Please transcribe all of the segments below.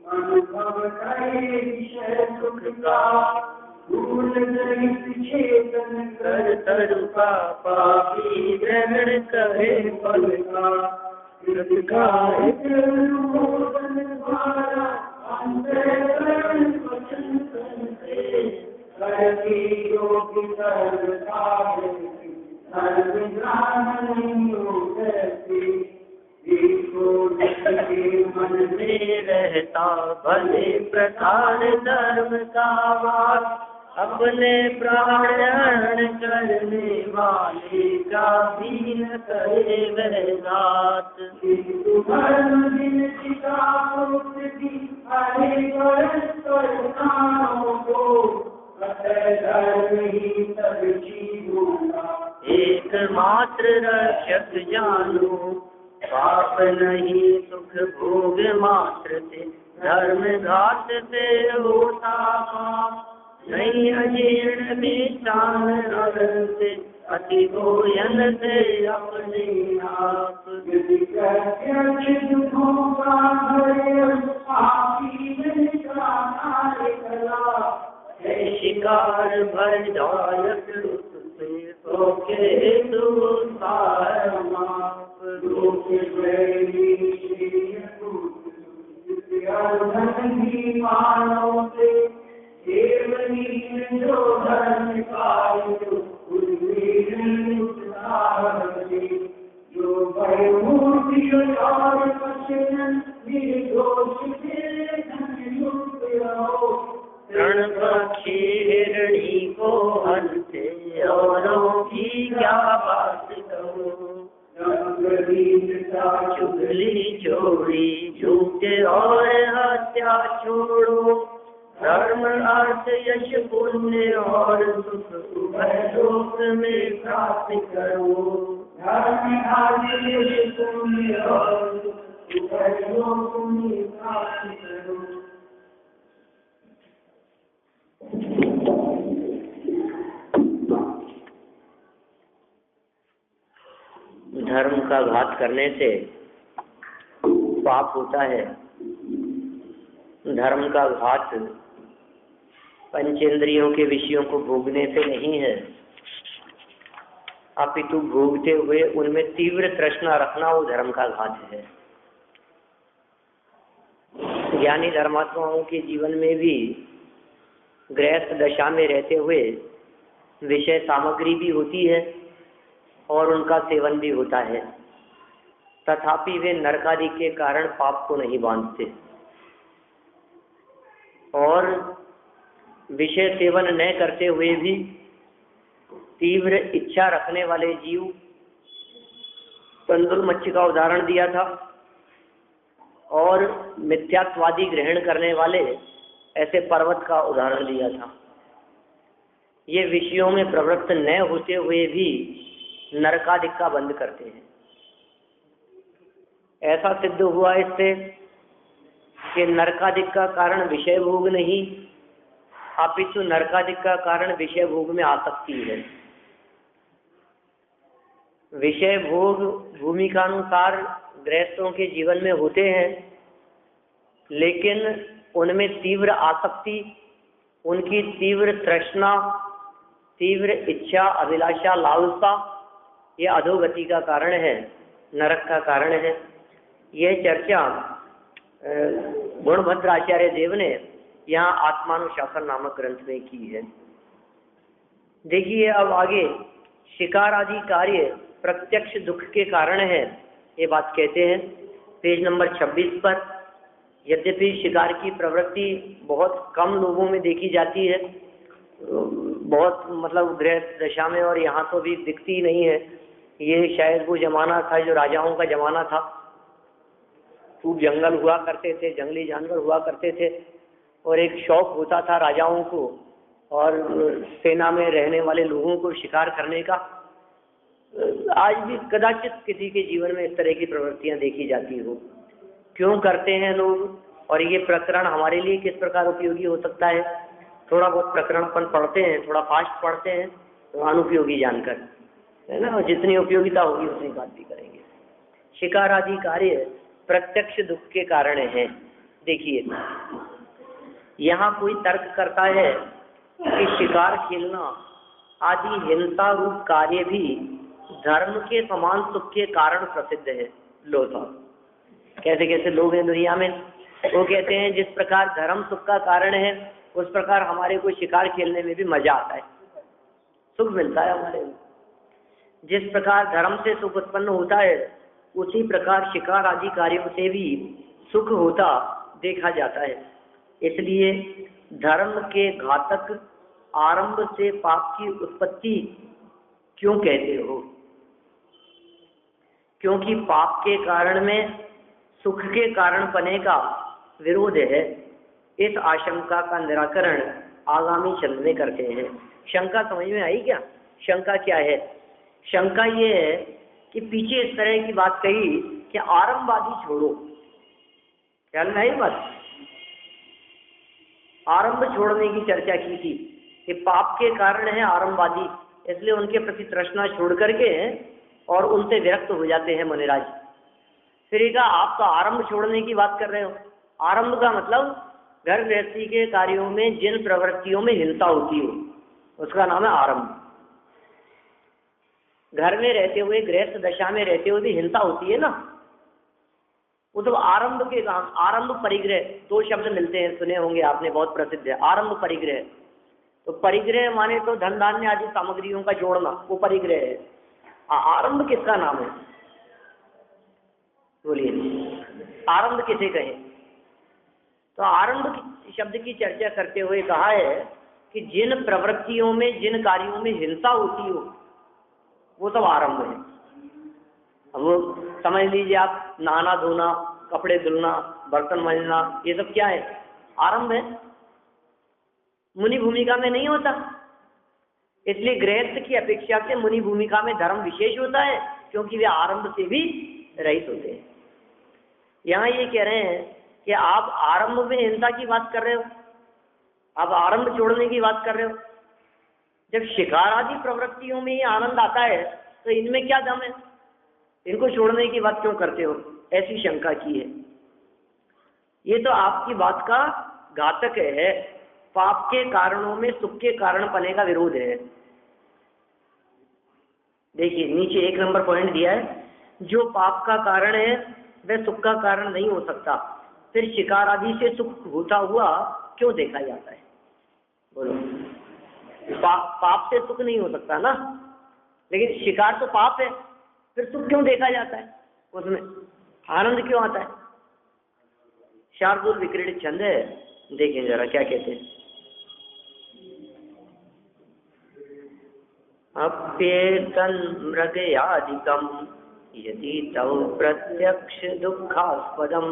अनुभव करे विषय सुख का, भूल रहित चेतन कर तरुका, पापी ग्रहण करे फल का। कृतकार्य अनुमोदन द्वारा अंतःकरण वचन करते, करके योगी सर्वकार्य सर्वज्ञान नहीं होते। मन में रहता भले प्रकार धर्म का वास, अपने प्राण करने वाले का भी न करे वह नाथ। धर्म दिन धर्म ही सब जीवों का एकमात्र रक्षक जानो, पाप नहीं सुख भोग मात्र से, धर्म घात से होता पाप नहीं। अजीर्ण मिष्टान से, अति भोजन से अपने आप। शिकार भर जायक से सोके मानव से जो धर्म जो भयमूर्ति और पश्चिम रण पक्षी हिरणी को हंसे औरों की क्या बात कहो। चुगली चोरी झूठे और हत्या छोड़ो, धर्म अर्थ यश पुण्य और सुख उभय लोक में प्राप्त करो। धर्म अर्थ यश पुण्य और सुख उभय लोक में प्राप्त करो। धर्म का घात करने से पाप होता है। धर्म का घात पंचेंद्रियों के विषयों को भोगने से नहीं है, अपितु भोगते हुए उनमें तीव्र तृष्णा रखना वो धर्म का घात है। ज्ञानी धर्मात्माओं के जीवन में भी गृहस्थ दशा में रहते हुए विषय सामग्री भी होती है और उनका सेवन भी होता है, तथापि वे नरकादि के कारण पाप को नहीं बांधते। और विषय सेवन न करते हुए भी तीव्र इच्छा रखने वाले जीव, तंदुल मच्छी का उदाहरण दिया था, और मिथ्यात्वादी ग्रहण करने वाले ऐसे पर्वत का उदाहरण दिया था। ये विषयों में प्रवृत्त न होते हुए भी नरकादिक का बंध करते हैं। ऐसा सिद्ध हुआ इससे कि नरकादिक का कारण विषय भोग नहीं, अपितु नरकादिक का कारण विषय भोग में आसक्ति है। विषय भोग भूमिकानुसार गृहस्थों के जीवन में होते हैं, लेकिन उनमें तीव्र आसक्ति, उनकी तीव्र तृष्णा, तीव्र इच्छा, अभिलाषा, लालसा, ये अधोगति का कारण है, नरक का कारण है। यह चर्चा गुणभद्र आचार्य देव ने यहाँ आत्मानुशासन नामक ग्रंथ में की है। देखिए अब आगे, शिकार आदि कार्य प्रत्यक्ष दुख के कारण है, ये बात कहते हैं पेज नंबर 26 पर। यद्यपि शिकार की प्रवृत्ति बहुत कम लोगों में देखी जाती है, बहुत मतलब गृह दशा में, और यहाँ तो भी दिखती नहीं है। ये शायद वो जमाना था जो राजाओं का जमाना था, खूब जंगल हुआ करते थे, जंगली जानवर हुआ करते थे, और एक शौक होता था राजाओं को और सेना में रहने वाले लोगों को शिकार करने का। आज भी कदाचित किसी के जीवन में इस तरह की प्रवृत्तियां देखी जाती हो। क्यों करते हैं लोग, और ये प्रकरण हमारे लिए किस प्रकार उपयोगी हो सकता है? थोड़ा बहुत प्रकरण अपन पढ़ते हैं, थोड़ा फास्ट पढ़ते हैं तो अनुपयोगी जानकर। है ना, और जितनी उपयोगिता होगी उतनी बात भी करेंगे। शिकार आदि कार्य प्रत्यक्ष दुख के कारण है। देखिए यहाँ कोई तर्क करता है कि शिकार खेलना आदि हिंसा रूप कार्य भी धर्म के समान सुख के कारण प्रसिद्ध है। लो साहब, कैसे कैसे लोग हैं दुनिया में, वो कहते हैं जिस प्रकार धर्म सुख का कारण है उस प्रकार हमारे को शिकार खेलने में भी मजा आता है, सुख मिलता है हमारे को। जिस प्रकार धर्म से सुख उत्पन्न होता है उसी प्रकार शिकार आदि कार्यों से भी सुख होता देखा जाता है। इसलिए धर्म के घातक आरंभ से पाप की उत्पत्ति क्यों कहते हो? क्योंकि पाप के कारण में सुख के कारण पने का विरोध है। इस आशंका का निराकरण आगामी छंद में करते हैं। शंका समझ में आई क्या? शंका क्या है? शंका ये है कि पीछे इस तरह की बात कही कि आरंभवादी छोड़ो, ख्याल में आई बात? आरंभ छोड़ने की चर्चा की थी कि पाप के कारण है आरंभवादी, इसलिए उनके प्रति तृष्णा छोड़ करके और उनसे विरक्त हो जाते हैं मुनिराज। फिर कहा आप तो आरंभ छोड़ने की बात कर रहे हो। आरंभ का मतलब घर गृहस्थी के कार्यों में जिन प्रवृत्तियों में हिंसा होती हो उसका नाम है आरंभ। घर में रहते हुए, गृहस्थ दशा में रहते हुए भी हिंसा होती है ना, वो तो आरंभ के काम। आरंभ परिग्रह, दो शब्द मिलते हैं, सुने होंगे आपने, बहुत प्रसिद्ध है आरंभ परिग्रह। तो परिग्रह माने तो धन धान्य आदि सामग्रियों का जोड़ना, वो परिग्रह है। आरंभ किसका नाम है? बोलिए, आरंभ किसे कहें? तो आरंभ शब्द की चर्चा करते हुए कहा है कि जिन प्रवृत्तियों में, जिन कार्यों में हिंसा होती हो वो सब आरंभ है। अब वो समझ लीजिए आप, नहाना धोना, कपड़े धुलना, बर्तन मांजना, ये सब क्या है? आरंभ है। मुनि भूमिका में नहीं होता, इसलिए गृहस्थ की अपेक्षा से मुनि भूमिका में धर्म विशेष होता है क्योंकि वे आरंभ से भी रहित होते हैं। यहाँ ये कह रहे हैं कि आप आरंभ में हिंसा की बात कर रहे हो, आप आरंभ छोड़ने की बात कर रहे हो। जब शिकार आदि प्रवृत्तियों में ही आनंद आता है तो इनमें क्या दम है? इनको छोड़ने की बात क्यों करते हो? ऐसी शंका की है। ये तो आपकी बात का घातक है। पाप के कारणों में सुख के कारण पने का विरोध है। देखिए नीचे 1 नंबर पॉइंट दिया है, जो पाप का कारण है वह सुख का कारण नहीं हो सकता, फिर शिकार आदि से सुख होता हुआ क्यों देखा जाता है? बोलो, पाप से सुख नहीं हो सकता ना, लेकिन शिकार तो पाप है, फिर सुख क्यों देखा जाता है? उसमें आनंद क्यों आता है? शार्दूल विक्रीडित छंद है, देखें जरा क्या कहते हैं। अप्येतन मृगयादिकम यदि तव प्रत्यक्ष दुखास्पदम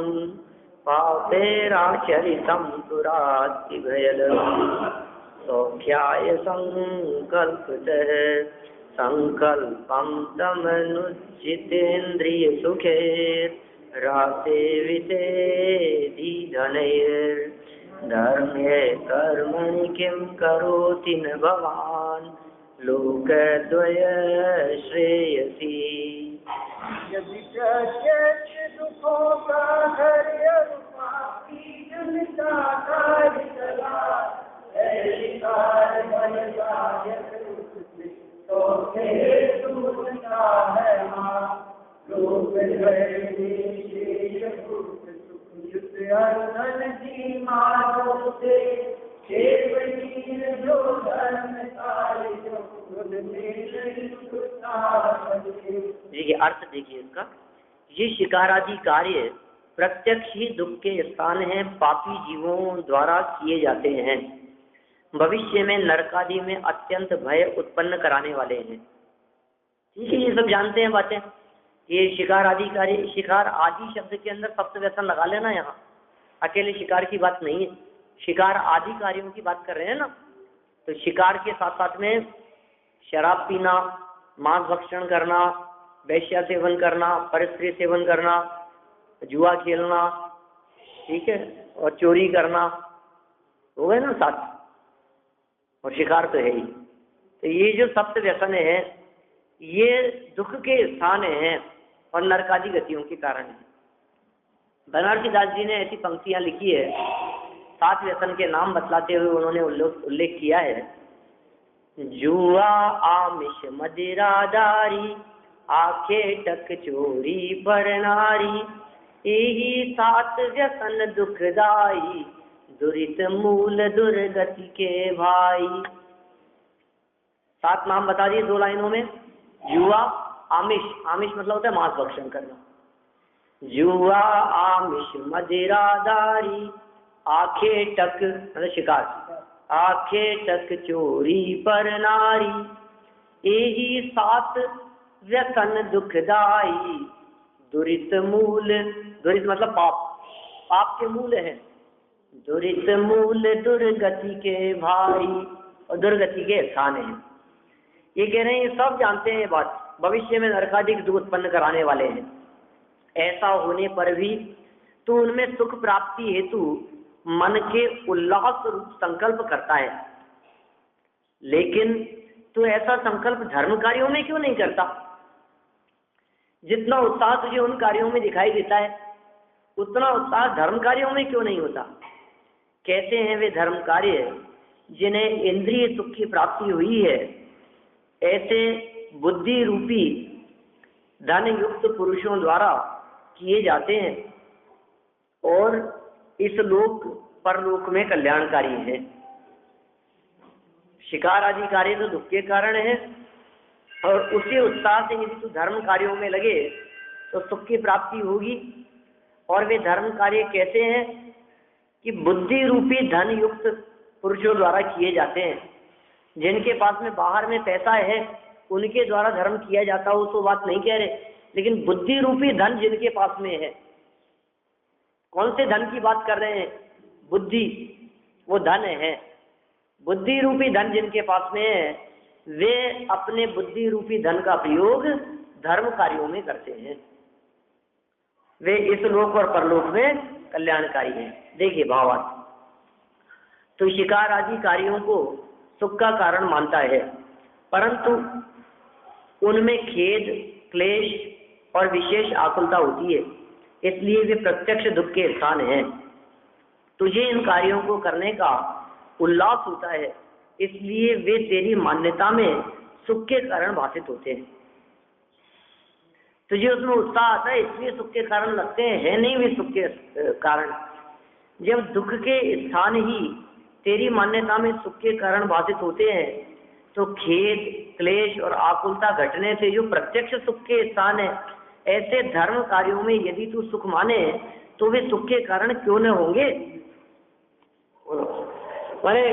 पापेराचरितम दुरातिभयल सौख्याय संकल्पतः संकल्पम तमनुचितेन्द्रिय सुखे रासेविते धनैर् धर्मे कर्मणि किं करोति न भवान् लोकद्वय श्रेयसी। यदि प्रत्यक्ष दुखों का हर्य रूपापी जनता कार्य चला शिकार बन जायत तो हेतु बनता है मां लोक द्वय सुख युक्त अर्धन जी मारो से देखिए अर्थ देखिए इसका, ये शिकार आदि कार्य प्रत्यक्ष ही दुख के स्थान हैं, पापी जीवों द्वारा किए जाते हैं, भविष्य में नरकादि में अत्यंत भय उत्पन्न कराने वाले हैं। ठीक है, ये सब जानते हैं बातें। ये शिकार आदि कार्य, शिकार आदि शब्द के अंदर सप्त व्यसन लगा लेना, यहाँ अकेले शिकार की बात नहीं है, शिकार आदि कार्यों की बात कर रहे हैं ना। तो शिकार के साथ साथ में शराब पीना, मांस भक्षण करना, वैश्या सेवन करना, परस्त्री सेवन करना, जुआ खेलना, ठीक है, और चोरी करना, हो गए ना साथ, और शिकार तो है ही। तो ये जो सप्त व्यसन है ये दुख के स्थान हैं और नरकादि गतियों के कारण है। बनारसी दास जी ने ऐसी पंक्तियां लिखी है, 7 व्यसन के नाम बतलाते हुए उन्होंने उल्लेख किया है। जुआ, आमिष, मदिरादारी, आखे टक चोरी पर नारी, यही 7 व्यसन दुखदाई, दुरित मूल दुर्गति के भाई। 7 नाम बता दिए 2 लाइनों में। जुआ, आमिष, आमिष मतलब होता है मांस भक्षण करना। जुआ, आमिष, मदिरादारी, आखे टक मतलब शिकार, आखे टक चोरी पर नारी, यही 7 व्यसन दुखदाई, दुरित मूल, दुरित मतलब पाप, पाप के मूल है, दुरित मूल दुर्गति के भाई, और दुर्गति के स्थान है। ये कह रहे हैं सब जानते हैं ये बात, भविष्य में नरकादिक दुख उत्पन्न कराने वाले हैं। ऐसा होने पर भी तू उनमें सुख प्राप्ति हेतु मन के उल्लास रूप संकल्प करता है, लेकिन तू ऐसा संकल्प धर्म कार्यों में क्यों नहीं करता? जितना उत्साह तुझे उन कार्यों में दिखाई देता है, उतना उत्साह धर्म कार्यों में क्यों नहीं होता? कहते हैं वे धर्म कार्य जिन्हें इंद्रिय सुख की प्राप्ति हुई है, ऐसे बुद्धि रूपी धन युक्त पुरुषों द्वारा किए जाते हैं और इस लोक परलोक में कल्याणकारी है। शिकार आदि कार्य तो दुख के कारण है, और उसी उत्साह से यदि तू धर्म कार्यों में लगे तो सुख की प्राप्ति होगी। और वे धर्म कार्य कैसे हैं कि बुद्धि रूपी धन युक्त पुरुषों द्वारा किए जाते हैं। जिनके पास में बाहर में पैसा है उनके द्वारा धर्म किया जाता हो तो बात नहीं कह रहे, लेकिन बुद्धि रूपी धन जिनके पास में है, कौन से धन की बात कर रहे हैं? बुद्धि, वो धन है। बुद्धि रूपी धन जिनके पास में है, वे अपने बुद्धि रूपी धन का प्रयोग धर्म कार्यों में करते हैं। वे इस लोक और परलोक में कल्याणकारी हैं। देखिए भावार्थ, तो शिकार आदि कार्यों को सुख का कारण मानता है, परंतु उनमें खेद, क्लेश और विशेष आकुलता होती है, इसलिए वे प्रत्यक्ष दुख के स्थान हैं। तुझे इन कार्यों को करने का उल्लास होता है, इसलिए वे तेरी मान्यता में सुख के कारण भाषित होते हैं। तुझे उसमें उत्साह आता है इसलिए सुख के कारण लगते हैं, नहीं वे सुख के कारण। जब दुख के स्थान ही तेरी मान्यता में सुख के कारण भाषित होते हैं, तो खेद, क्लेश और आकुलता घटने से जो प्रत्यक्ष सुख के स्थान है, ऐसे धर्म कार्यों में यदि तू सुख माने तो वे सुख के कारण क्यों न होंगे? माने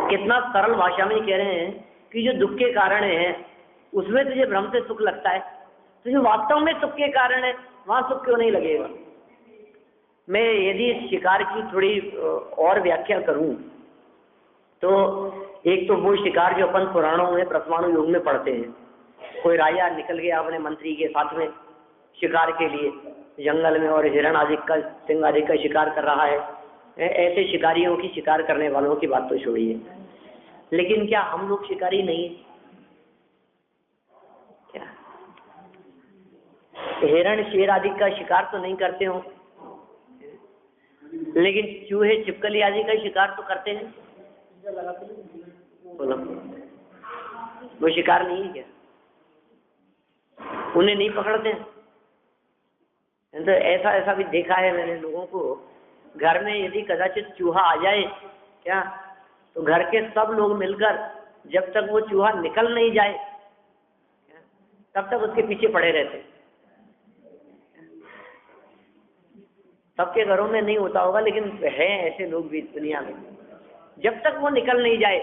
कितना सरल भाषा में कह रहे हैं कि जो दुख के कारण है उसमें तुझे भ्रम से सुख लगता है, तो जो वास्तव में सुख के कारण है वहां सुख क्यों नहीं लगेगा? मैं यदि शिकार की थोड़ी और व्याख्या करूं तो एक तो वो शिकार जो अपन पुराणों में प्रथमानु युग में पढ़ते हैं, कोई राजा निकल गया अपने मंत्री के साथ में शिकार के लिए जंगल में और हिरण आदि का, सिंह आदि का शिकार कर रहा है। ऐसे शिकारियों की, शिकार करने वालों की बात तो छोड़िए, लेकिन क्या हम लोग शिकारी नहीं है क्या? हिरण, शेर आदि का शिकार तो नहीं करते हो, लेकिन चूहे, छिपकली आदि का शिकार तो करते हैं। बोलो, वो शिकार नहीं है क्या? उन्हें नहीं पकड़ते हैं? तो ऐसा भी देखा है मैंने लोगों को, घर में यदि कदाचित चूहा आ जाए क्या, तो घर के सब लोग मिलकर जब तक वो चूहा निकल नहीं जाए तब तक उसके पीछे पड़े रहते। सबके घरों में नहीं होता होगा, लेकिन है ऐसे लोग भी दुनिया में। जब तक वो निकल नहीं जाए,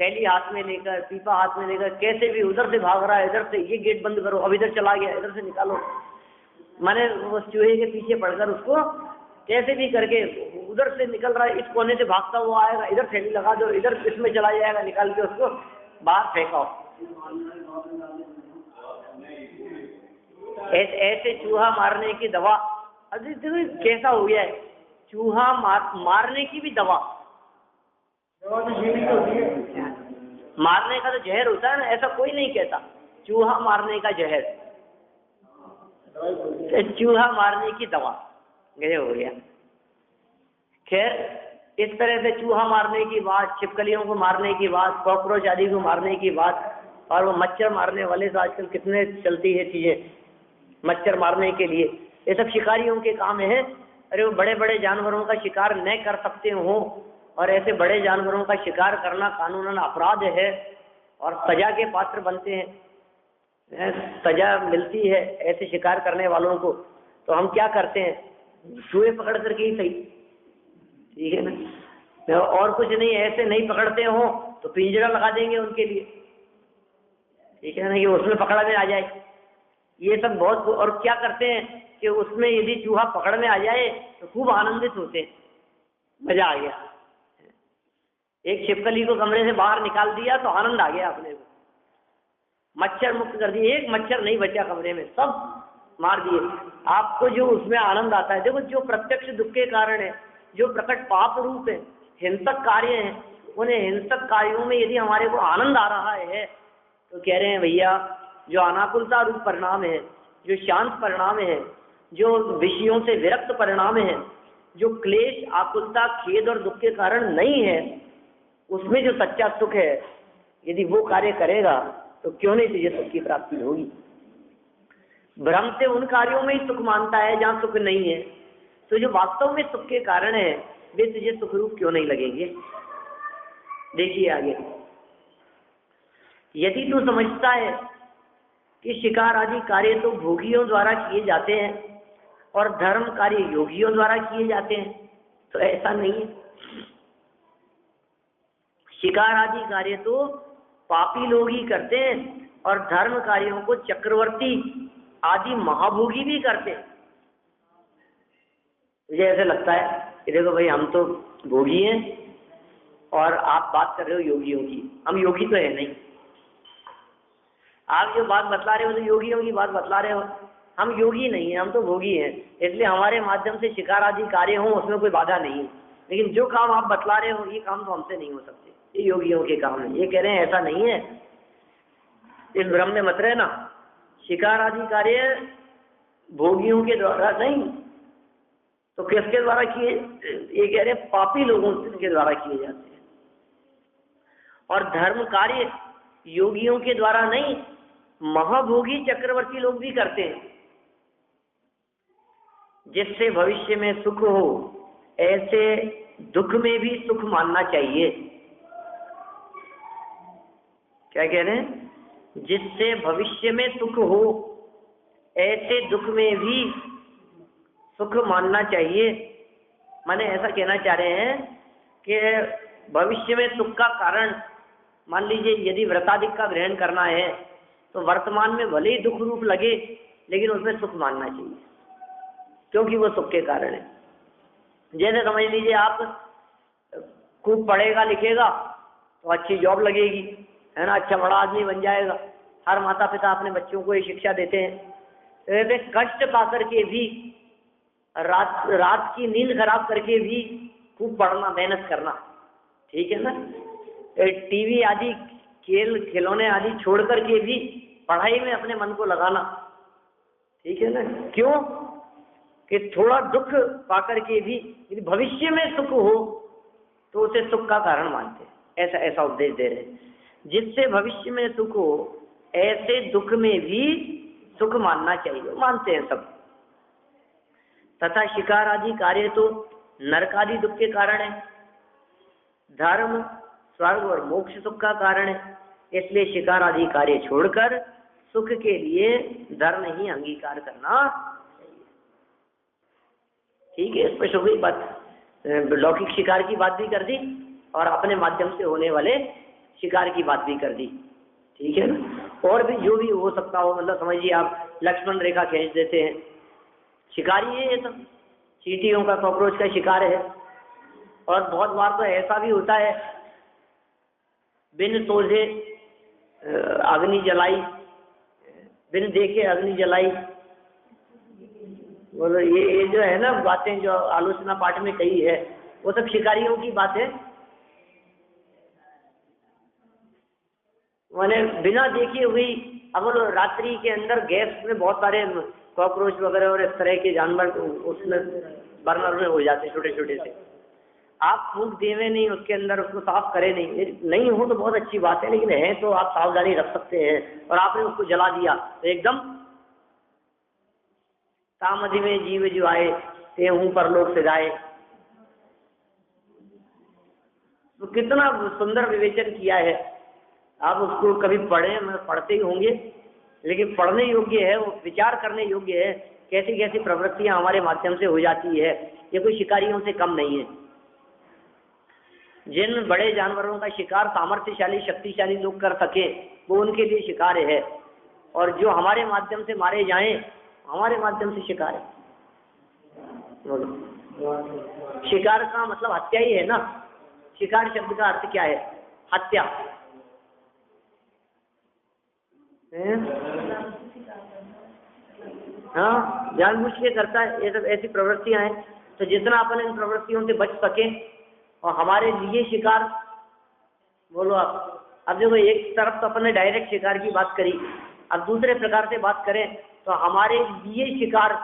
थैली हाथ में लेकर, पीपा हाथ में लेकर, कैसे भी उधर से भाग रहा है, इधर से ये गेट बंद करो, अब इधर चला गया, इधर से निकालो, माने उस चूहे के पीछे पड़कर उसको कैसे भी करके उधर से निकल रहा है, इस कोने से भागता हुआ आएगा, इधर थैली लगा दो, इधर इसमें चला जाएगा, निकाल के उसको बाहर फेंको। ऐसे चूहा मारने की दवा, अभी कैसा हो गया है, चूहा मारने की भी दवा मारने का तो जहर होता है ना, ऐसा कोई नहीं कहता। चूहा मारने का जहर, चूहा मारने की दवा, ये हो गया। खैर, इस तरह से चूहा मारने की बात, छिपकलियों को मारने की बात, कॉकरोच आदि को मारने की बात, और वो मच्छर मारने वाले तो आजकल कितने चलती है चीजें मच्छर मारने के लिए, ये सब शिकारियों के काम है। अरे वो बड़े बड़े जानवरों का शिकार न कर सकते हो, और ऐसे बड़े जानवरों का शिकार करना कानूनन अपराध है और सजा के पात्र बनते हैं, सजा मिलती है ऐसे शिकार करने वालों को। तो हम क्या करते हैं, चूहे पकड़ करके ही सही, ठीक है ना, और कुछ नहीं, ऐसे नहीं पकड़ते हो तो पिंजरा लगा देंगे उनके लिए, ठीक है ना, ये उसमें पकड़ में आ जाए। ये सब बहुत, और क्या करते हैं कि उसमें यदि चूहा पकड़ में आ जाए तो खूब आनंदित होते हैं, मजा आ गया। एक छिपकली को कमरे से बाहर निकाल दिया तो आनंद आ गया अपने को, मच्छर मुक्त कर दिए, एक मच्छर नहीं बचा कमरे में, सब मार दिए। आपको जो उसमें आनंद आता है, देखो जो प्रत्यक्ष दुख के कारण है, जो प्रकट पाप रूप है, हिंसक कार्य हैं, उन्हें हिंसक कार्यों में यदि हमारे को आनंद आ रहा है तो कह रहे हैं भैया, जो अनाकुलता रूप परिणाम है, जो शांत परिणाम है, जो विषयों से विरक्त परिणाम है, जो क्लेश, आकुलता, खेद और दुख के कारण नहीं है, उसमें जो सच्चा सुख है, यदि वो कार्य करेगा तो क्यों नहीं तुझे सुख की प्राप्ति होगी। भ्रम से उन कार्यों में ही सुख मानता है जहां सुख नहीं है, तो जो वास्तव में सुख के कारण है वे तुझे सुख रूप क्यों नहीं लगेंगे। देखिए आगे, यदि तू समझता है कि शिकार आदि कार्य तो भोगियों द्वारा किए जाते हैं और धर्म कार्य योगियों द्वारा किए जाते हैं, तो ऐसा नहीं है। शिकार आदि कार्य तो पापी लोग ही करते हैं और धर्म कार्यों को चक्रवर्ती आदि महाभोगी भी करते हैं। मुझे ऐसे लगता है कि देखो भाई, हम तो भोगी हैं और आप बात कर रहे हो योगियों की, हम योगी तो है नहीं। आप जो बात बतला रहे हो तो योगियों की बात बतला रहे हो, हम योगी नहीं है, हम तो भोगी हैं, इसलिए हमारे माध्यम से शिकार आदि कार्य हो उसमें कोई बाधा नहीं है। लेकिन जो काम आप बतला रहे हो ये काम तो हमसे नहीं हो सकते, ये योगियों के काम है। ये कह रहे हैं ऐसा नहीं है, इस भ्रम में मत रहना। शिकार आदि कार्य भोगियों के द्वारा नहीं तो किसके द्वारा किए, ये कह रहे हैं पापी लोगों के द्वारा किए जाते हैं। और धर्म कार्य योगियों के द्वारा नहीं, महाभोगी चक्रवर्ती लोग भी करते हैं। जिससे भविष्य में सुख हो ऐसे दुख में भी सुख मानना चाहिए। क्या कह रहे हैं, जिससे भविष्य में सुख हो ऐसे दुख में भी सुख मानना चाहिए। माने ऐसा कहना चाह रहे हैं कि भविष्य में सुख का कारण, मान लीजिए यदि व्रताधिक का ग्रहण करना है तो वर्तमान में भले ही दुख रूप लगे लेकिन उसमें सुख मानना चाहिए, क्योंकि वो सुख के कारण है। जैसे समझ लीजिए आप खूब पढ़ेगा लिखेगा तो अच्छी जॉब लगेगी, है ना, अच्छा बड़ा आदमी बन जाएगा। हर माता पिता अपने बच्चों को ये शिक्षा देते हैं। वे कष्ट पा करके भी, रात की नींद खराब करके भी खूब पढ़ना, मेहनत करना, ठीक है ना। टीवी आदि, खेल खिलौने आदि छोड़ करके भी पढ़ाई में अपने मन को लगाना, ठीक है ना। क्यों कि थोड़ा दुख पा करके भी यदि भविष्य में सुख हो तो उसे सुख का कारण मानते हैं। ऐसा उपदेश दे रहे हैं, जिससे भविष्य में सुख हो ऐसे दुख में भी सुख मानना चाहिए, मानते हैं सब। तथा शिकार आदि कार्य तो नरक आदि दुख के कारण है, धर्म स्वर्ग और मोक्ष सुख का कारण है। इसलिए शिकार आदि कार्य छोड़कर सुख के लिए धर्म ही अंगीकार करना चाहिए। ठीक है, स्पष्ट हो गई बात। लौकिक शिकार की बात भी कर दी और अपने माध्यम से होने वाले शिकार की बात भी कर दी, ठीक है ना। और भी जो भी हो सकता हो, मतलब समझिए आप लक्ष्मण रेखा खींच देते हैं, शिकारी है ये सब, चींटियों का, कॉकरोच का शिकार है। और बहुत बार तो ऐसा भी होता है, बिन सोझे अग्नि जलाई, बिन देखे अग्नि जलाई, और ये जो है ना बातें जो आलोचना पाठ में कही है, वो सब शिकारियों की बात है। मैंने बिना देखे हुई, अब रात्रि के अंदर गैस में बहुत सारे कॉकरोच वगैरह और इस तरह के जानवर उसमें बर्नर में हो जाते हैं छोटे छोटे से। आप फूंक देवे नहीं उसके अंदर, उसको साफ करे नहीं हो तो बहुत अच्छी बात है, लेकिन है तो आप सावधानी रख सकते हैं। और आपने उसको जला दिया तो एकदम तामधि में जीव जुआए ते हूँ परलोक से जाए। तो कितना सुंदर विवेचन किया है। आप उसको कभी पढ़े, पढ़ते ही होंगे, लेकिन पढ़ने योग्य है, वो विचार करने योग्य है। कैसी कैसी प्रवृत्तियां हमारे माध्यम से हो जाती है, ये कोई शिकारियों से कम नहीं है। जिन बड़े जानवरों का शिकार सामर्थ्यशाली शक्तिशाली लोग कर सके वो उनके लिए शिकार है, और जो हमारे माध्यम से मारे जाएं हमारे माध्यम से शिकार है। शिकार का मतलब हत्या ही है ना। शिकार शब्द का अर्थ क्या है? हत्या। हाँ, जानबूझ के करता है, ये सब ऐसी प्रवृत्तियां हैं। तो जितना अपन इन प्रवृत्तियों से बच सके और हमारे लिए शिकार, बोलो आप। अब देखो, एक तरफ तो अपन ने डायरेक्ट शिकार की बात करी, अब दूसरे प्रकार से बात करें तो हमारे लिए शिकार,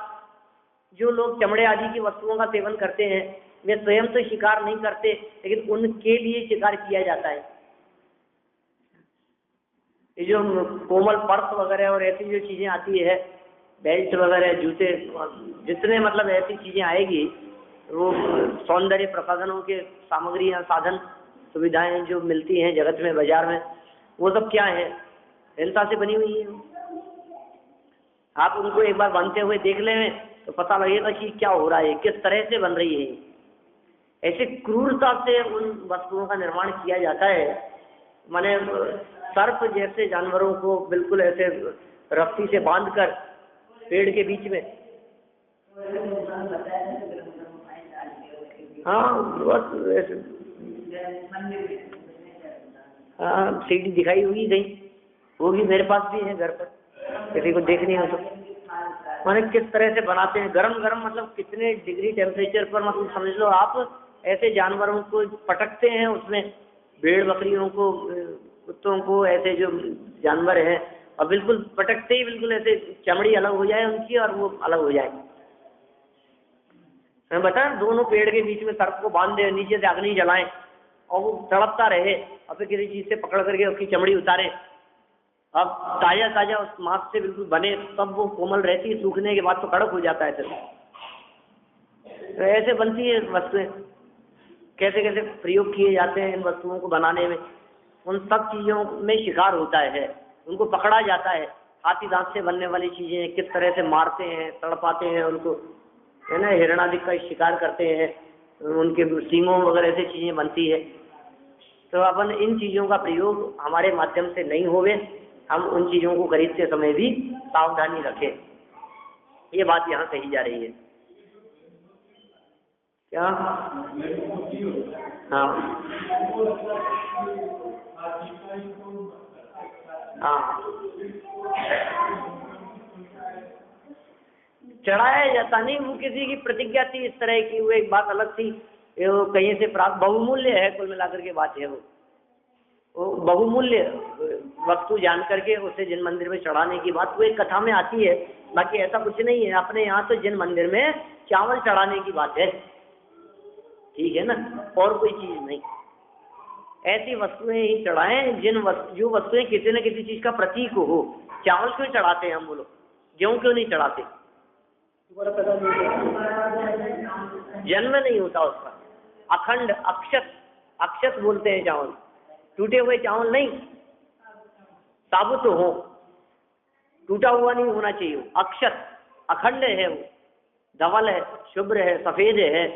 जो लोग चमड़े आदि की वस्तुओं का सेवन करते हैं वे स्वयं तो शिकार नहीं करते, लेकिन उनके लिए शिकार किया जाता है। ये जो कोमल पर्स वगैरह और ऐसी जो चीजें आती है, बेल्ट वगैरह, जूते, जितने मतलब ऐसी चीजें आएगी, वो सौंदर्य प्रसाधनों के सामग्रियां, साधन, सुविधाएं जो मिलती हैं जगत में, बाजार में, वो सब क्या है? हिंसा से बनी हुई है। आप उनको एक बार बनते हुए देख लें तो पता लगेगा कि क्या हो रहा है, किस तरह से बन रही है। ऐसे क्रूरता से उन वस्तुओं का निर्माण किया जाता है। माने सर्प जैसे जानवरों को बिल्कुल ऐसे रस्सी से बांधकर पेड़ के बीच में, हाँ बस ऐसे, हाँ सीढ़ी दिखाई हुई गई, वो भी मेरे पास भी है घर पर, किसी को देखनी हो तो। माने किस तरह से बनाते हैं, गरम गरम, मतलब कितने डिग्री टेम्परेचर पर, मतलब समझ लो आप ऐसे जानवरों को पटकते हैं उसमें, भेड़ बकरियों को, कुत्तों को, ऐसे जो जानवर हैं, और बिल्कुल पटकते ही बिल्कुल ऐसे चमड़ी अलग हो जाए उनकी और वो अलग हो जाए। मैं बताया, दोनों पेड़ के बीच में सर्प को बांध दे, नीचे से अग्नि जलाएं और वो तड़पता रहे, और फिर किसी चीज से पकड़ करके उसकी चमड़ी उतारे। अब ताजा ताजा उस मांस से बिल्कुल बने, तब वो कोमल रहती है, सूखने के बाद तो कड़क हो जाता है। तो ऐसे बनती है वस्तुएं। कैसे कैसे प्रयोग किए जाते हैं इन वस्तुओं को बनाने में, उन सब चीजों में शिकार होता है, उनको पकड़ा जाता है। हाथी दांत से बनने वाली चीजें किस तरह से मारते हैं, तड़पाते हैं उनको, है ना, हिरणादिक का शिकार करते हैं, उनके सींगों वगैरह से चीजें बनती है। तो अपन इन चीजों का प्रयोग हमारे माध्यम से नहीं होवे, हम उन चीजों को खरीदते समय भी सावधानी रखें। ये बात यहाँ कही जा रही है। क्या? हाँ हाँ, चढ़ाया जाता नहीं, वो किसी की प्रतिज्ञा थी इस तरह की, वो एक बात अलग थी, वो कहीं से प्राप्त बहुमूल्य है, कुल मिलाकर के बात है। वो बहुमूल्य वस्तु जान करके उसे जिन मंदिर में चढ़ाने की बात, वो एक कथा में आती है, बाकी ऐसा कुछ नहीं है। अपने यहाँ तो जिन मंदिर में चावल चढ़ाने की बात है, ठीक है ना, और कोई चीज नहीं। ऐसी वस्तुएं ही चढ़ाएं जो वस्तुएं किसी न किसी चीज का प्रतीक हो। चावल क्यों चढ़ाते हैं हम लोग, गेहूं क्यों नहीं चढ़ाते? जन्म नहीं होता उसका, अखंड अक्षत, अक्षत बोलते हैं चावल, टूटे हुए चावल नहीं, साबुत हो, टूटा हुआ नहीं होना चाहिए, अक्षत अखंड है, वो धवल है, शुभ्र है, सफेद है,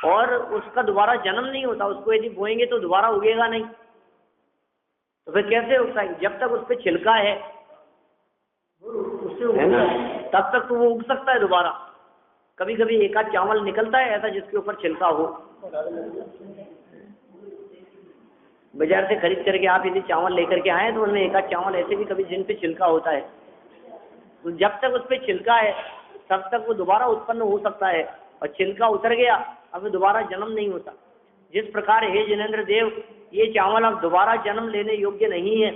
और उसका दोबारा जन्म नहीं होता। उसको यदि बोएंगे तो दोबारा उगेगा नहीं, तो फिर कैसे उगता है? जब तक उस पर छिलका है ना, तब तक तो वो उग सकता है दोबारा। कभी कभी एक आध चावल निकलता है ऐसा जिसके ऊपर छिलका हो। बाजार से खरीद करके आप यदि चावल लेकर के आए तो उनमें एक आध चावल ऐसे भी कभी जिन पे छिलका होता है, तो जब तक उस पर छिलका है तब तक वो दोबारा उत्पन्न हो सकता है, और छिलका उतर गया अब दोबारा जन्म नहीं होता। जिस प्रकार हे जिनेंद्र देव, ये चावल अब दोबारा जन्म लेने योग्य नहीं है,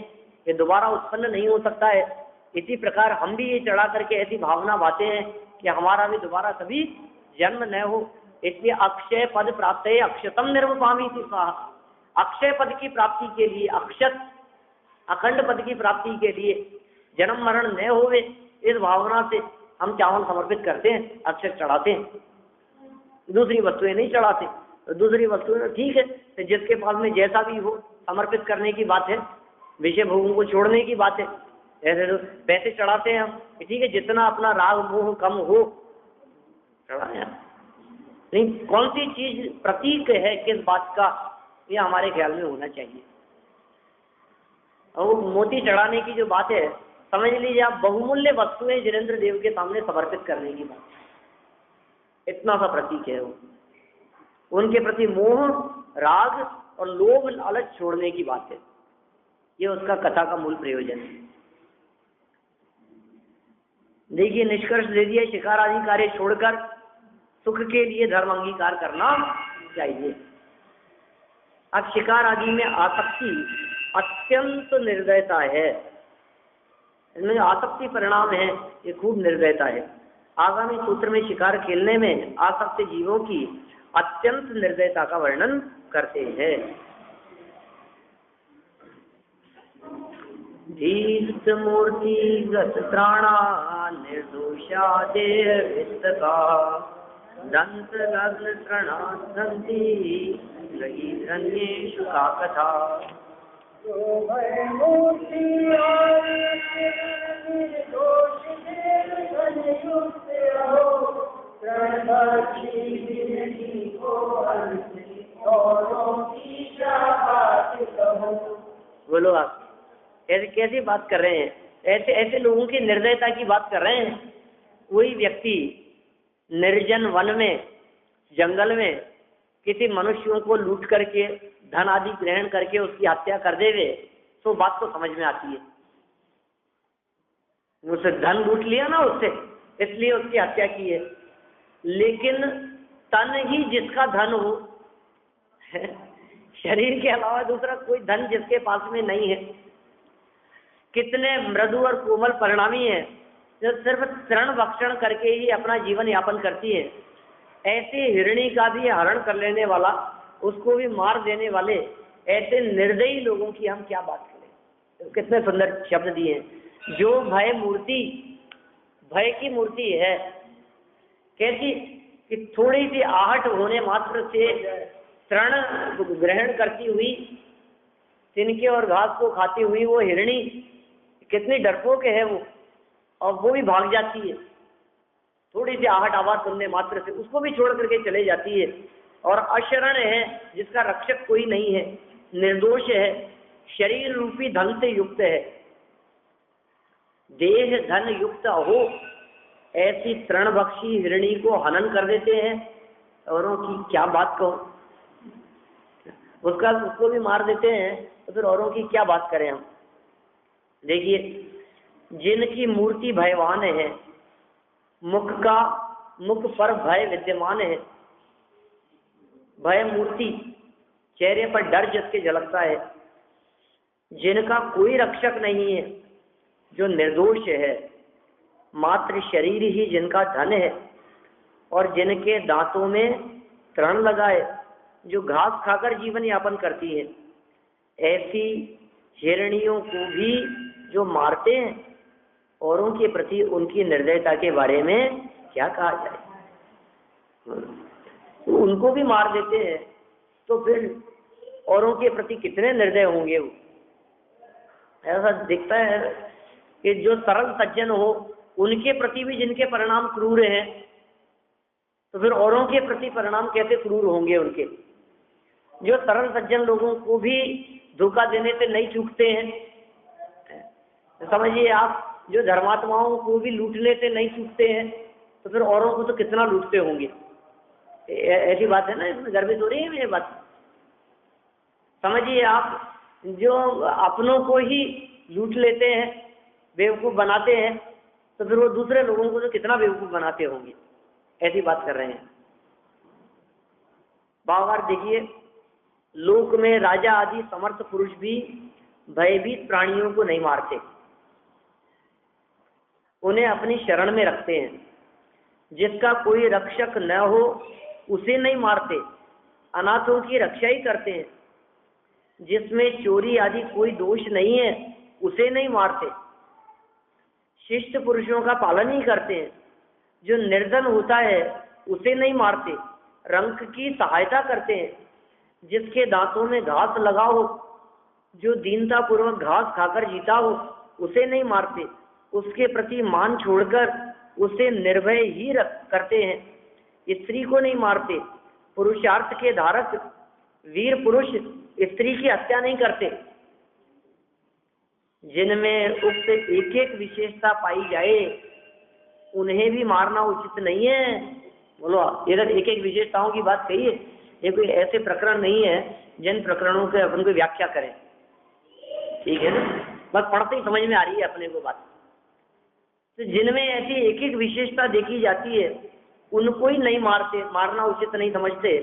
ये दोबारा उत्पन्न नहीं हो सकता है। इसी प्रकार हम भी ये चढ़ा करके ऐसी भावना भाते हैं कि हमारा भी दोबारा कभी जन्म न हो। इसलिए अक्षय पद प्राप्त है अक्षतम निर्वपामी थी स्वाहा। अक्षय पद की प्राप्ति के लिए, अक्षत अखंड पद की प्राप्ति के लिए जन्म मरण न होवे, इस भावना से हम चावल समर्पित करते हैं, अक्षत चढ़ाते हैं, दूसरी वस्तुएं नहीं चढ़ाते। तो दूसरी वस्तुएं ठीक है, तो जिसके पास में जैसा भी हो समर्पित करने की बात है, विषय भोगों को छोड़ने की बात है। ऐसे तो पैसे चढ़ाते हैं हम, ठीक है, जितना अपना राग मोह कम हो चढ़ाया। नहीं, कौन सी चीज प्रतीक है किस बात का, ये हमारे ख्याल में होना चाहिए। और वो मोती चढ़ाने की जो बात है, समझ लीजिए आप, बहुमूल्य वस्तुएं जिनेंद्र देव के सामने समर्पित करने की बात, इतना सा प्रतीक है वो। उनके प्रति मोह, राग और लोभ लालच छोड़ने की बात है। ये उसका कथा का मूल प्रयोजन है। देखिए, निष्कर्ष दे दिया, शिकार आदि कार्य छोड़कर सुख के लिए धर्म अंगीकार करना चाहिए। अब शिकार आदि में आसक्ति अत्यंत निर्दयता है, इनमें आसक्ति परिणाम है, ये खूब निर्दयता है। आगामी सूत्र में शिकार खेलने में आसक्त जीवों की अत्यंत निर्दयता का वर्णन करते हैं। धीर्त मूर्ति गत प्राणा निर्दोषा देह विस्तका दंत लग्न प्रणा संति लगी धन्येषु का कथा। मूर्ति और निर्दोष बोलो आप ऐसे कैसी बात कर रहे हैं? ऐसे ऐसे लोगों की निर्दयता की बात कर रहे हैं। वही व्यक्ति निर्जन वन में, जंगल में किसी मनुष्यों को लूट करके, धन आदि ग्रहण करके उसकी हत्या कर देवे, तो बात तो समझ में आती है। उससे धन लूट लिया ना उससे, इसलिए उसकी हत्या की है। लेकिन तन ही जिसका धन हो, शरीर के अलावा दूसरा कोई धन जिसके पास में नहीं है, कितने मृदु और कोमल परिणामी है, जो सिर्फ तृण भक्षण करके ही अपना जीवन यापन करती है। ऐसे हिरणी का भी हरण कर लेने वाला, उसको भी मार देने वाले ऐसे निर्दयी लोगों की हम क्या बात करें। कितने सुंदर शब्द दिए हैं। जो भय मूर्ति, भय की मूर्ति है, कैसी कि थोड़ी सी आहट होने मात्र से तृण ग्रहण करती हुई, तिनके और घास को खाती हुई वो हिरणी कितनी डरपोक है वो, और वो भी भाग जाती है। थोड़ी सी आहट आवाज सुनने मात्र से उसको भी छोड़ करके चले जाती है। और अशरण है, जिसका रक्षक कोई नहीं है, निर्दोष है, शरीर रूपी धन से युक्त है, देह धन युक्त हो, ऐसी तृणभक्षी हिरणी को हनन कर देते हैं। औरों की क्या बात कहो, उसको भी मार देते हैं, तो फिर औरों की क्या बात करें हम। देखिए, जिनकी मूर्ति भयवान है, मुख पर भय विद्यमान है, भय मूर्ति, चेहरे पर डर जिसके झलकता है, जिनका कोई रक्षक नहीं है, जो निर्दोष है, मात्र शरीर ही जिनका धन है, और जिनके दांतों में तृण लगाए, जो घास खाकर जीवन यापन करती है, ऐसी हिरणियों को भी जो मारते हैं, औरों के प्रति उनकी निर्दयता के बारे में क्या कहा जाए। तो उनको भी मार देते हैं, तो फिर औरों के प्रति कितने निर्दय होंगे वो। ऐसा दिखता है कि जो सरल सज्जन हो, उनके प्रति भी जिनके परिणाम क्रूर हैं, तो फिर औरों के प्रति परिणाम कैसे क्रूर होंगे उनके। जो सरल सज्जन लोगों को भी धोखा देने से नहीं चूकते हैं, समझिए आप, जो धर्मात्माओं को भी लूटने से नहीं चूकते हैं, तो फिर औरों को तो कितना लूटते होंगे। ऐसी बात है ना, इसमें गर्भित हो रही है ये बात। समझिए आप, जो अपनों को ही लूट लेते हैं, बेवकूफ़ बनाते हैं, तो फिर वो दूसरे लोगों को तो कितना बेवकूफ़ बनाते होंगे। ऐसी बात कर रहे हैं। बार बार देखिए, लोक में राजा आदि समर्थ पुरुष भी भयभीत प्राणियों को नहीं मारते, उन्हें अपनी शरण में रखते हैं। जिसका कोई रक्षक न हो उसे नहीं मारते, अनाथों की रक्षा ही करते हैं। जिसमें चोरी आदि कोई दोष नहीं है उसे नहीं मारते, शिष्ट पुरुषों का पालन ही करते हैं। जो निर्धन होता है उसे नहीं मारते, रंक की सहायता करते हैं। जिसके दांतों में घास लगा हो, जो दीनता पूर्वक घास खाकर जीता हो उसे नहीं मारते, उसके प्रति मान छोड़कर उसे निर्भय ही करते हैं। स्त्री को नहीं मारते, पुरुषार्थ के धारक वीर पुरुष स्त्री की हत्या नहीं करते। जिनमें उक्त एक एक विशेषता पाई जाए उन्हें भी मारना उचित नहीं है। बोलो, इधर एक एक विशेषताओं की बात कही है, ये कोई ऐसे प्रकरण नहीं है जिन प्रकरणों के अपन को व्याख्या करें, ठीक है ना, बस पढ़ते ही समझ में आ रही है अपने को बात। तो जिनमें ऐसी एक एक विशेषता देखी जाती है उनको ही नहीं मारते, मारना उचित नहीं समझते।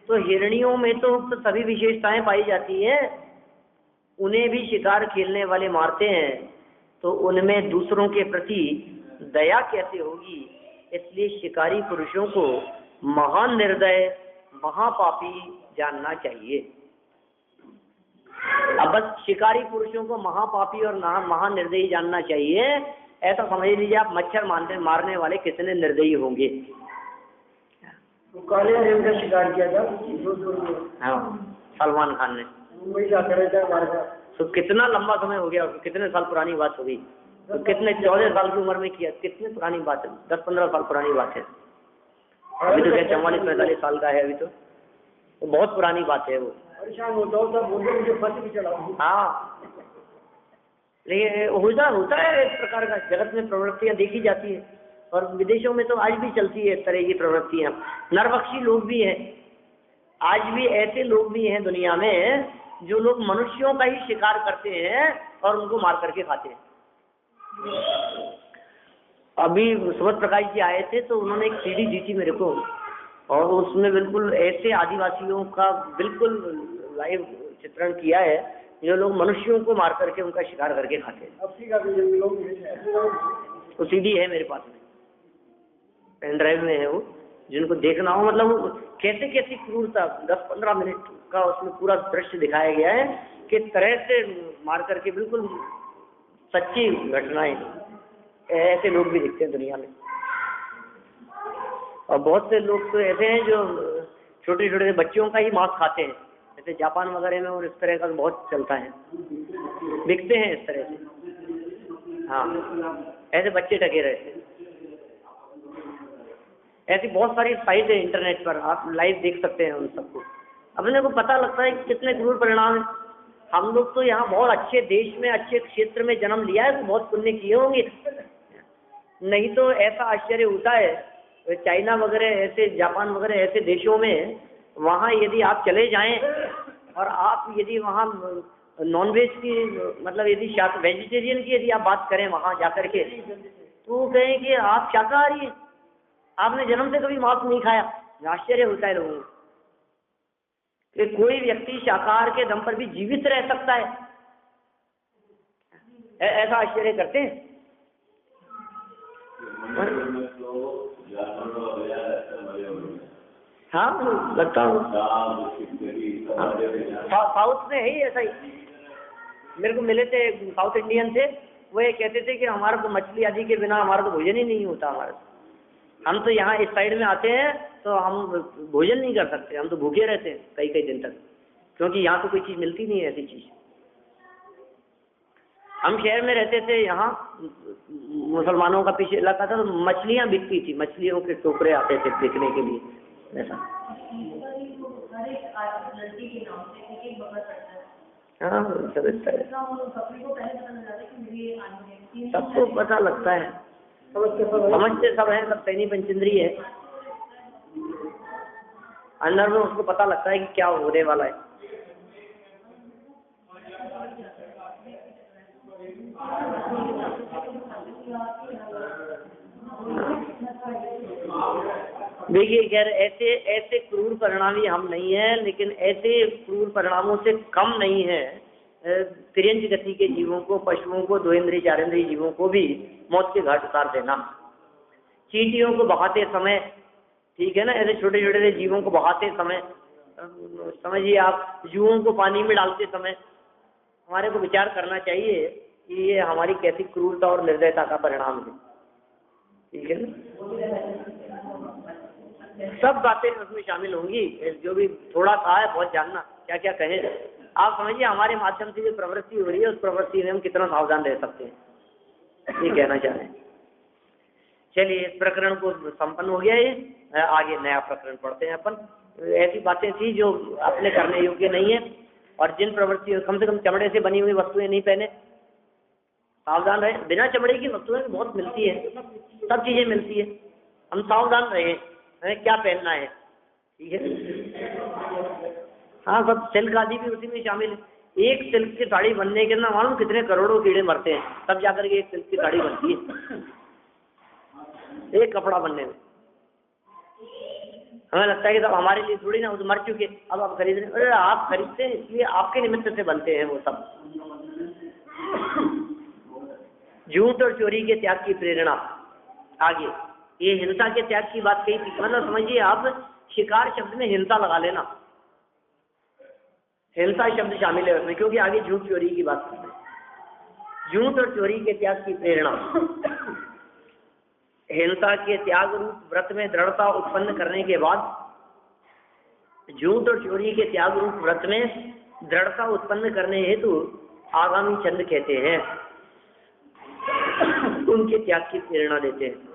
तो हिरणियों में तो सभी विशेषताएं पाई जाती है, उन्हें भी शिकार खेलने वाले मारते हैं, तो उनमें दूसरों के प्रति दया कैसे होगी। इसलिए शिकारी पुरुषों को महान निर्दय महापापी जानना चाहिए। अब बस शिकारी पुरुषों को महापापी और महान निर्दयी जानना चाहिए, ऐसा समझ लीजिए आप मच्छर मारने वाले कितने निर्दयी होंगे। तो काले हिरण का शिकार किया था हाँ, सलमान खान ने, वही जाकर रहता है हमारे पास। तो कितना लंबा समय हो गया, कितने साल पुरानी बात हो गई, तो कितने 14 साल की उम्र में किया, कितने पुरानी बात है, 10-15 साल पुरानी बात है। अभी तो क्या 44-45 साल का है अभी, तो बहुत पुरानी बात है वो। परेशान होता होता बोलते मुझे फंसी भी चढ़ा। हाँ, लेकिन होता है इस प्रकार का, जगत में प्रवृत्तियां देखी जाती है, और विदेशों में तो आज भी चलती है इस तरह की प्रवृत्तियां। नरभक्षी लोग भी हैं, आज भी ऐसे लोग भी हैं दुनिया में जो लोग मनुष्यों का ही शिकार करते हैं और उनको मार करके खाते हैं। अभी सुमत प्रकाश जी आए थे तो उन्होंने एक सीडी दी थी मेरे को, और उसमें बिल्कुल ऐसे आदिवासियों का बिल्कुल लाइव चित्रण किया है जो लोग मनुष्यों को मार करके उनका शिकार करके खाते हैं। तो सीडी है मेरे पास में, पेन ड्राइव में है वो, जिनको देखना हो, मतलब वो कैसे कैसी क्रूरता, 10-15 मिनट का उसमें पूरा दृश्य दिखाया गया है, किस तरह से मार करके, बिल्कुल सच्ची घटनाएं। ऐसे लोग भी दिखते हैं दुनिया में, और बहुत से लोग तो ऐसे हैं जो छोटे छोटे बच्चों का ही मांस खाते हैं, जैसे जापान वगैरह में, और इस तरह का बहुत चलता है, दिखते हैं इस तरह से। हाँ, ऐसे बच्चे टके रहते हैं। ऐसी बहुत सारी साइट है इंटरनेट पर, आप लाइव देख सकते हैं उन सबको, अपने को पता लगता है कि कितने क्रूर परिणाम है। हम लोग तो यहाँ बहुत अच्छे देश में, अच्छे क्षेत्र में जन्म लिया है, तो बहुत पुण्य किए होंगे, नहीं तो ऐसा आश्चर्य होता है। चाइना वगैरह ऐसे, जापान वगैरह ऐसे देशों में, वहाँ यदि आप चले जाएं और आप यदि वहाँ नॉनवेज की, मतलब यदि वेजिटेरियन की यदि आप बात करें वहाँ जाकर के, तो कहें कि आप शाकाहारी हैं, आपने जन्म से कभी मांस नहीं खाया। आश्चर्य होता है लोगों को कि कोई व्यक्ति शाकाहार के दम पर भी जीवित रह सकता है, ऐसा आश्चर्य करते हैं। हाँ, लगता हूँ साउथ में है ही ऐसा ही। मेरे को मिले थे साउथ इंडियन थे, वो ये कहते थे कि हमारा तो मछली आदि के बिना हमारा तो भोजन ही नहीं होता हमारा। हम तो यहाँ इस साइड में आते हैं तो हम भोजन नहीं कर सकते, हम तो भूखे रहते हैं कई कई दिन तक, क्योंकि यहाँ तो कोई चीज़ मिलती नहीं है ऐसी चीज़। हम शहर में रहते थे, यहाँ मुसलमानों का पीछे इलाका था, तो मछलियाँ बिकती थी, मछलियों के टोकरे आते थे बिकने के लिए, ऐसा। हाँ, सबको पता लगता है, समझते सब है, सब पैनी पंचेंद्री है, अंदर में उसको पता लगता है कि क्या होने वाला है। देखिए खैर, ऐसे क्रूर परिणामी हम नहीं है, लेकिन ऐसे क्रूर परिणामों से कम नहीं है तिर्यंज गति के जीवों को, पशुओं को, 2 इंद्रिय 4 इंद्रिय जीवों को भी मौत के घाट उतार देना। चींटियों को बहाते समय, ठीक है ना, ऐसे छोटे छोटे जीवों को बहाते समय, समझिए आप, जुओं को पानी में डालते समय हमारे को विचार करना चाहिए कि ये हमारी कैसी क्रूरता और निर्दयता का परिणाम है, ठीक है ना। सब बातें उसमें शामिल होंगी, जो भी थोड़ा सा है बहुत जानना क्या क्या कहे। आप समझिए हमारे माध्यम से जो प्रवृत्ति हो रही है उस प्रवृत्ति में हम कितना सावधान रह सकते हैं, ये कहना चाह रहे हैं। चलिए इस प्रकरण को संपन्न हो गया, ये आगे नया प्रकरण पढ़ते हैं अपन। ऐसी बातें थी जो अपने करने योग्य नहीं है, और जिन प्रवृत्ति, कम से कम चमड़े से बनी हुई वस्तुएं नहीं पहने, सावधान रहे। बिना चमड़े की वस्तुएं बहुत मिलती है, सब चीजें मिलती है, हम सावधान रहे क्या पहनना है, ठीक है। हाँ, सब सिल्क आदि भी उसी में शामिल है। एक सिल्क की साड़ी बनने के ना मालूम कितने करोड़ों कीड़े मरते हैं, तब जाकर के एक सिल्क की साड़ी बनती है, एक कपड़ा बनने में। हमें लगता है कि सब हमारे लिए थोड़ी ना, वो तो मर चुके, अब आप खरीद रहे हैं। अरे आप खरीदते हैं इसलिए आपके निमित्त से बनते हैं वो सब। झूठ और चोरी के त्याग की प्रेरणा, आगे ये हिंसा के त्याग की बात कही थी। मतलब समझिए आप, शिकार शब्द में हिंसा लगा लेना, हिंसा शब्द शामिल है उसमें, क्योंकि आगे झूठ चोरी की बात करते हैं। झूठ और चोरी के त्याग की प्रेरणा, हिंसा के त्याग रूप व्रत में दृढ़ता उत्पन्न करने के बाद, झूठ और चोरी के त्याग रूप व्रत में दृढ़ता उत्पन्न करने हेतु आगामी चंद कहते हैं, उनके त्याग की प्रेरणा देते हैं।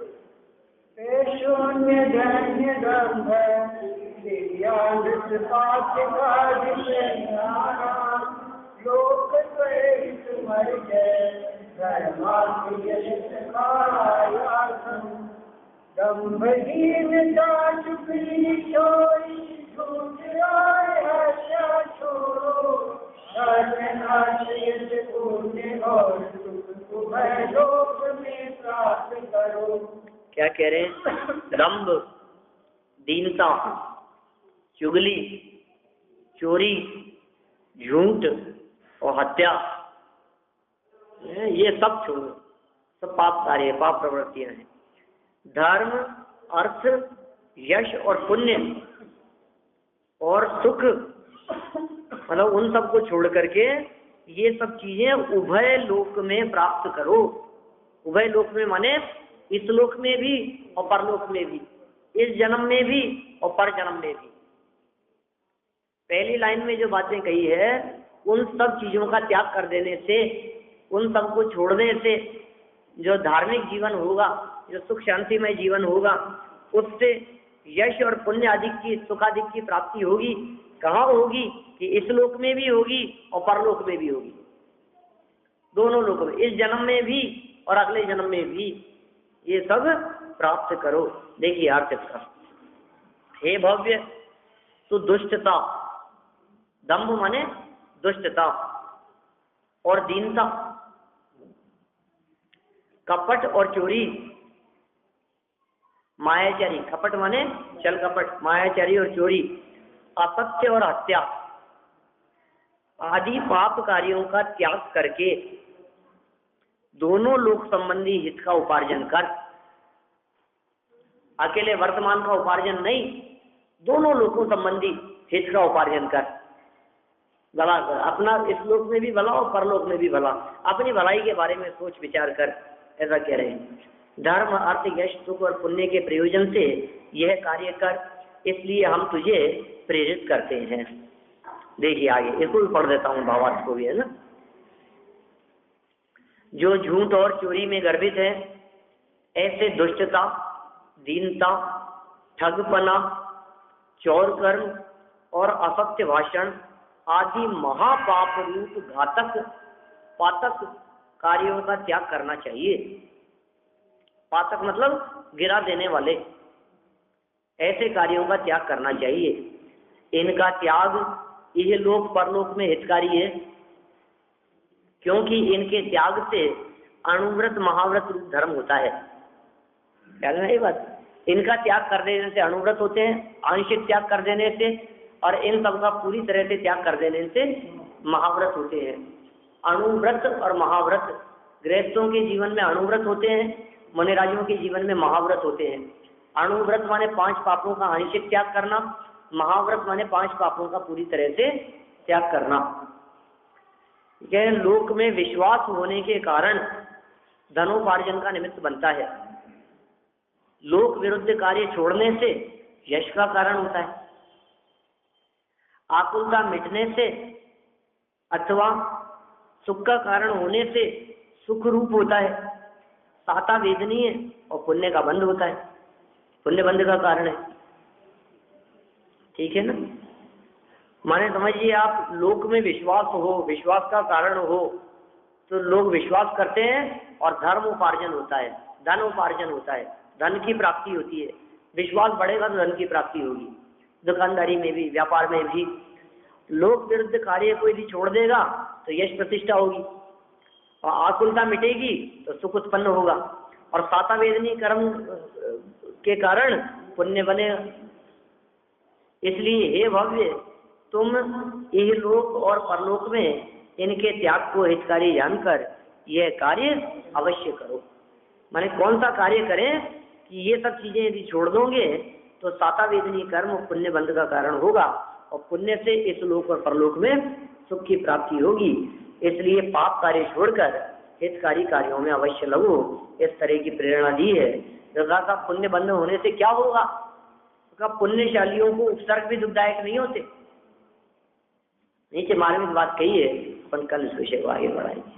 क्या कह रहे हैं? दंभ, दीनता, चुगली, चोरी, झूठ और हत्या, ये सब छोड़ो, सब पाप कार्य, पाप प्रवृत्तियां हैं। धर्म, अर्थ, यश और पुण्य और सुख, मतलब उन सब को छोड़ करके ये सब चीजें उभय लोक में प्राप्त करो। उभय लोक में माने इस लोक में भी और परलोक में भी, इस जन्म में भी और पर जन्म में भी। पहली लाइन में जो बातें कही है, उन सब चीजों का त्याग कर देने से, उन सब को छोड़ने से जो धार्मिक जीवन होगा, जो सुख शांतिमय जीवन होगा, उससे यश और पुण्य आदि की, सुख आदि की प्राप्ति होगी। कहाँ होगी? कि इस लोक में भी होगी और परलोक में भी होगी, दोनों लोकों में, इस जन्म में भी और अगले जन्म में भी। ये सब प्राप्त करो। देखिए अर्थ इसका, हे भव्य, तो दुष्टता, दंभ माने दुष्टता और दीनता, कपट और चोरी, मायाचारी, कपट माने छल कपट, मायाचारी और चोरी, असत्य और हत्या आदि पाप कार्यों का त्याग करके दोनों लोक संबंधी हित का उपार्जन कर। अकेले वर्तमान का उपार्जन नहीं, दोनों लोकों संबंधी हित का उपार्जन कर। भला कर, अपना इस लोक में भी भला और परलोक में भी भला, अपनी भलाई के बारे में सोच विचार कर, ऐसा कह रहे हैं। धर्म, अर्थ, यश, सुख और पुण्य के प्रयोजन से यह कार्य कर, इसलिए हम तुझे प्रेरित करते हैं। देखिए आगे, इसको भी पढ़ देता हूँ, भावार्थ को भी, है ना। जो झूठ और चोरी में गर्भित है, ऐसे दुष्टता, दीनता, ठगपना, चौर कर्म और असत्य भाषण आदि महापाप रूप घातक पातक कार्यों का त्याग करना चाहिए। पातक मतलब गिरा देने वाले, ऐसे कार्यों का त्याग करना चाहिए। इनका त्याग यह लोक परलोक में हितकारी है, क्योंकि इनके त्याग से अणुव्रत महाव्रत रूप धर्म होता है। ख्याल है ये बात? इनका त्याग कर देने से अणुव्रत होते हैं, आंशिक त्याग कर देने से, और इन सब का पूरी तरह से त्याग कर देने से महाव्रत होते हैं। अणुव्रत और महाव्रत। गृहस्थों के जीवन में अणुव्रत होते हैं, मुनिराजियों के जीवन में महाव्रत होते हैं। अणुव्रत माने 5 पापों का आंशिक त्याग करना, महाव्रत माने 5 पापों का पूरी तरह से त्याग करना। यह लोक में विश्वास होने के कारण धनोपार्जन का निमित्त बनता है। लोक विरुद्ध कार्य छोड़ने से यश का कारण होता है। आकुलता मिटने से अथवा सुख का कारण होने से सुख रूप होता है। साता वेदनीय और पुण्य का बंध होता है, पुण्य बंध का कारण है। ठीक है ना? माने समझिए आप, लोक में विश्वास हो, विश्वास का कारण हो तो लोग विश्वास करते हैं और धर्म उपार्जन होता है, धन उपार्जन होता है, धन की प्राप्ति होती है। विश्वास बढ़ेगा तो धन की प्राप्ति होगी। दुकानदारी में भी, व्यापार में भी। लोक विरुद्ध कार्य को यदि छोड़ देगा तो यश प्रतिष्ठा होगी, और आकुलता मिटेगी तो सुख उत्पन्न होगा, और साता वेदनी कर्म के कारण पुण्य बनेगा। इसलिए हे भव्य, तुम इहलोक और परलोक में इनके त्याग को हितकारी जानकर यह कार्य अवश्य करो। माने कौन सा कार्य करें कि ये सब चीजें यदि छोड़ दोगे तो साता वेदनी कर्म पुण्य बंध का कारण होगा, और पुण्य से इस लोक और परलोक में सुख की प्राप्ति होगी। इसलिए पाप कार्य छोड़कर हितकारी कार्यों में अवश्य लगो। इस तरह की प्रेरणा दी है। जैसा का पुण्य बंध होने से क्या होगा? तो पुण्यशालियों को उपसर्ग भी दुखदायक नहीं होते। नीचे मार्मिक बात कही है, अपन कल इस विषय को आगे बढ़ाएंगे।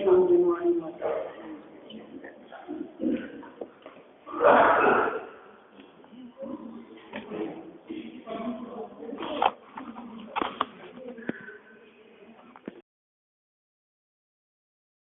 शांति